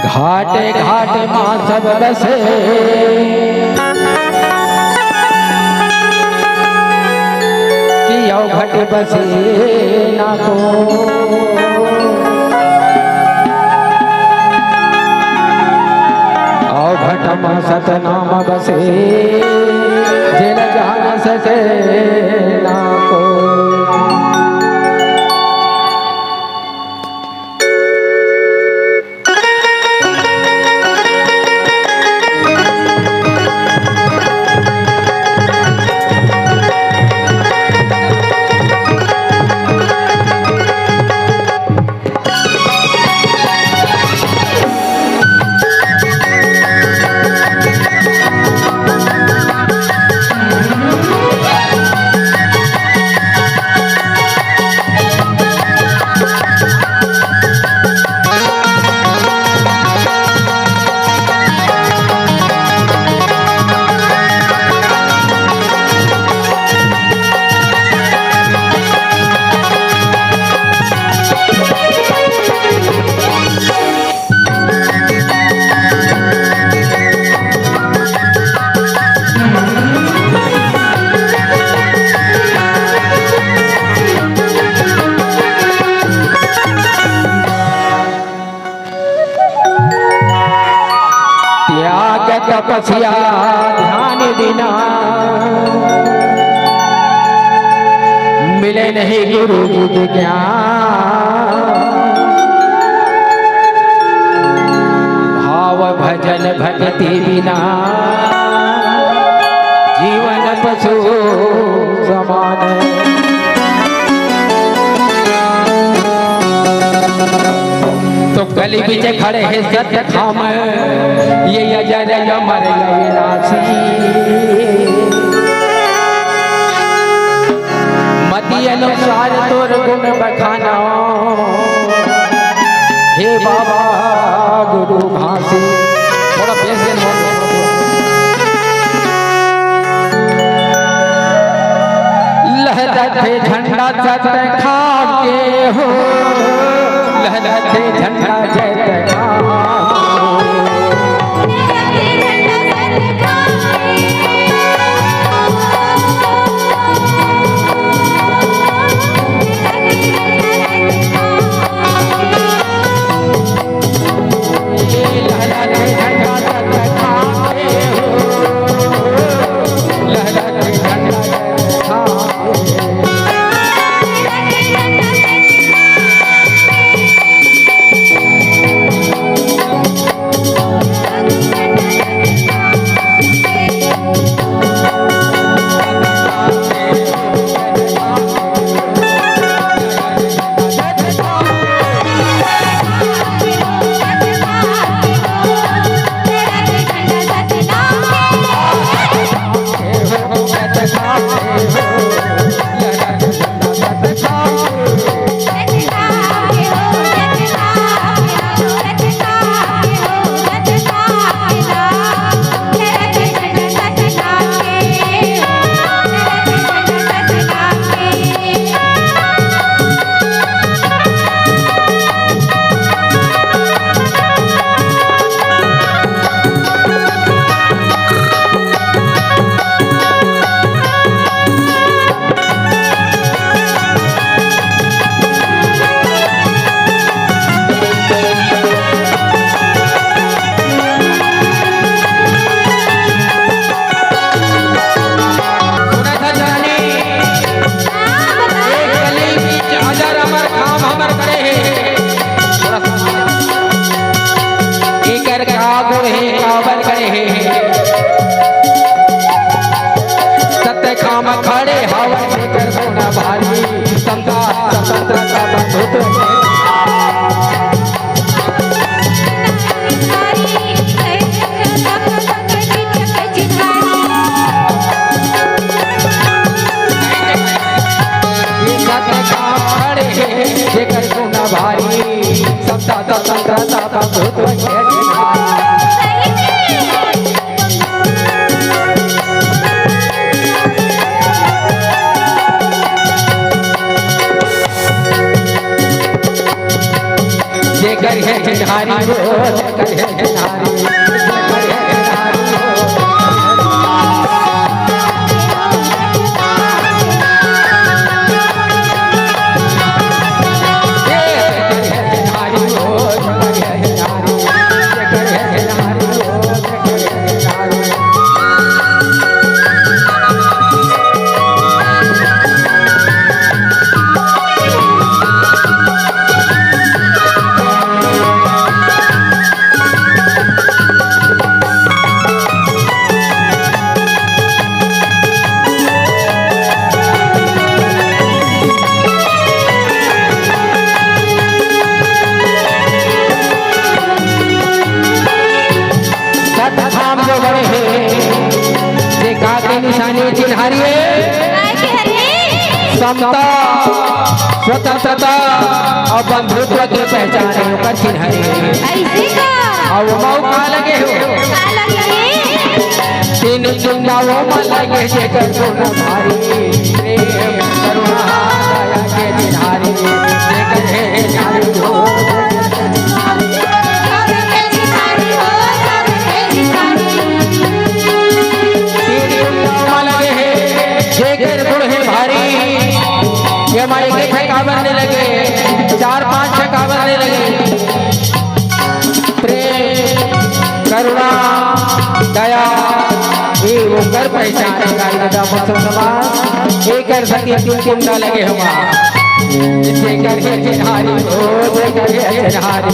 घाटे घाटे माँ सब बसे कि घट बसे ना को घट माँ सतनाम बसे जिन जान सके ना को तपस्या ध्यान बिना मिले नहीं गुरु जी ज्ञान भाव भजन भक्ति बिना जीवन पशु समान तो गली बीच खड़े हैं सत्य धाम ये अजर अमर अविनाशी मति अनुसार तोर गुण बखाना हे बाबा गुरु भासी थोड़ा बेस लहराते झंडा सत्य खाके हो लहराते झंडा जय सत्ता तो तंत्र तो भूत जेकर है जिन्हारी हो जेकर है जिन्हारी जेकर है जिन्हारी हो जेकर है जिन्हारी हो जेकर है जिन्हारी जेकर है जिन्हारी हो जेकर है जिन्हारी निशानी चिन्हारी समता स्वतंत्रता और बंधुत्व की पहचान का चिन्हारी और वो मौका लगे हो तीन चिंता वो मन लगे जेकर गुण भारी प्रेम करुणा दया के चिन्हारी जेकर है नारी हो हमारे के छक्का बनने लगे 4-5 छक्का बनने लगे प्रेम करुणा दया ये वो कर पहचानेगा समाज एक कर सके चिंता लगे हमारा जिसे करके जिन्हारी हो जेकर है जिन्हारी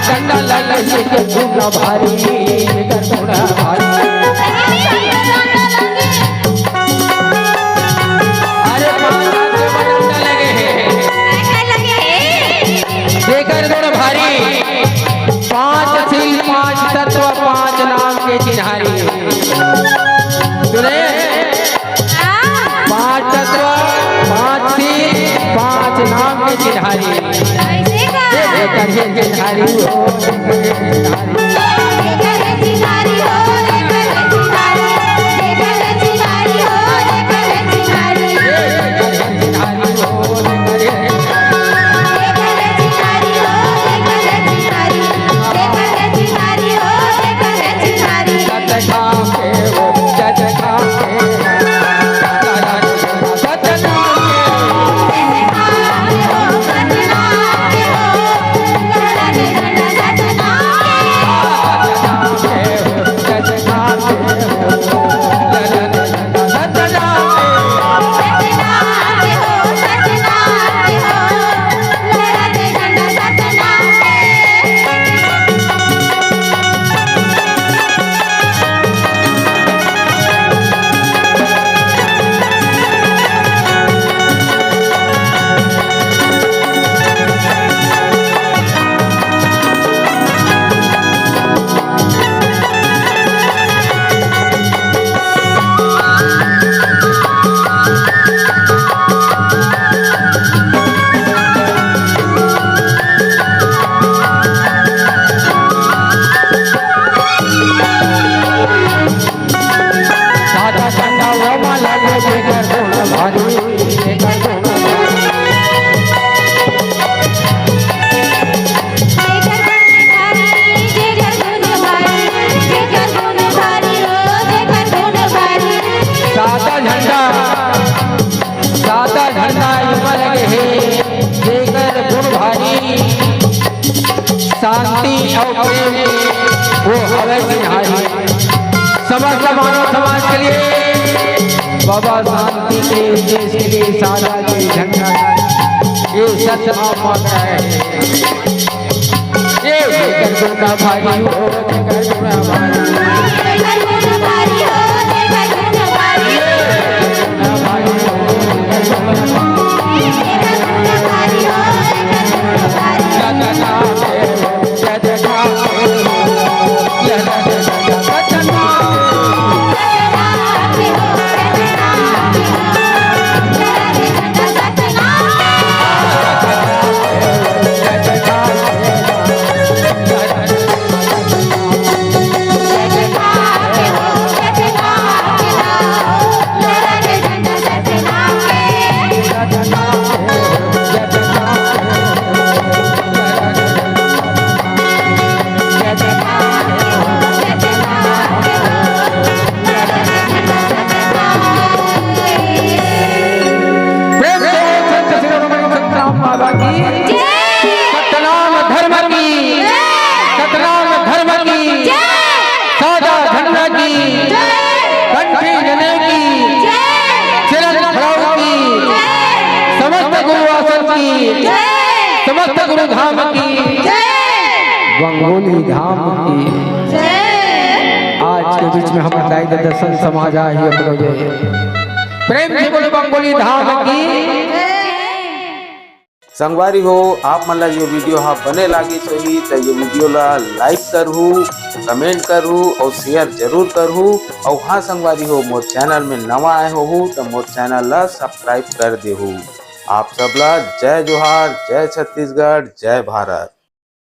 डंडा लगे के झूला भारी कर थोड़ा भारी अरे पांच डंडा लगे जेकर थोड़ा भारी 5 सील 5 तत्व 5 नाम के चिन्हारी सुने 5 तत्व 5 सील 5 नाम के चिन्हारी जेकर है जिन्हारी हो Thank you. शांति और प्रेम वो हवे निहारी। समस्त मानव समाज के लिए बाबा शांति के देश के लिए सारा के झंडा ये सच आप मांग रहे हैं। ये लेकर गुना भाई हो लेकर गुना भाई सतनाम धर्म की, सतनाम धर्म की, सादा धर्म की, कंठी जने की, चरण खड़ाऊ की, समस्त गुरु आसन की, समस्त गुरु धाम की, बंगोली धाम की। आज के बीच में हमारे दाई दर्शन समाज आई प्रेम से बोलो बंगोली धाम की। संगवारी हो आप मन ला ये वीडियो हाँ बने लागी सही तो ये वीडियो ला लाइक करहू, कमेंट करहू और शेयर जरूर करहू। और हाँ संगवारी हो मोर चैनल में नवा आए हो तो मोर चैनल ला सब्सक्राइब कर देहू। आप सब ला जय जोहार, जय छत्तीसगढ़, जय भारत।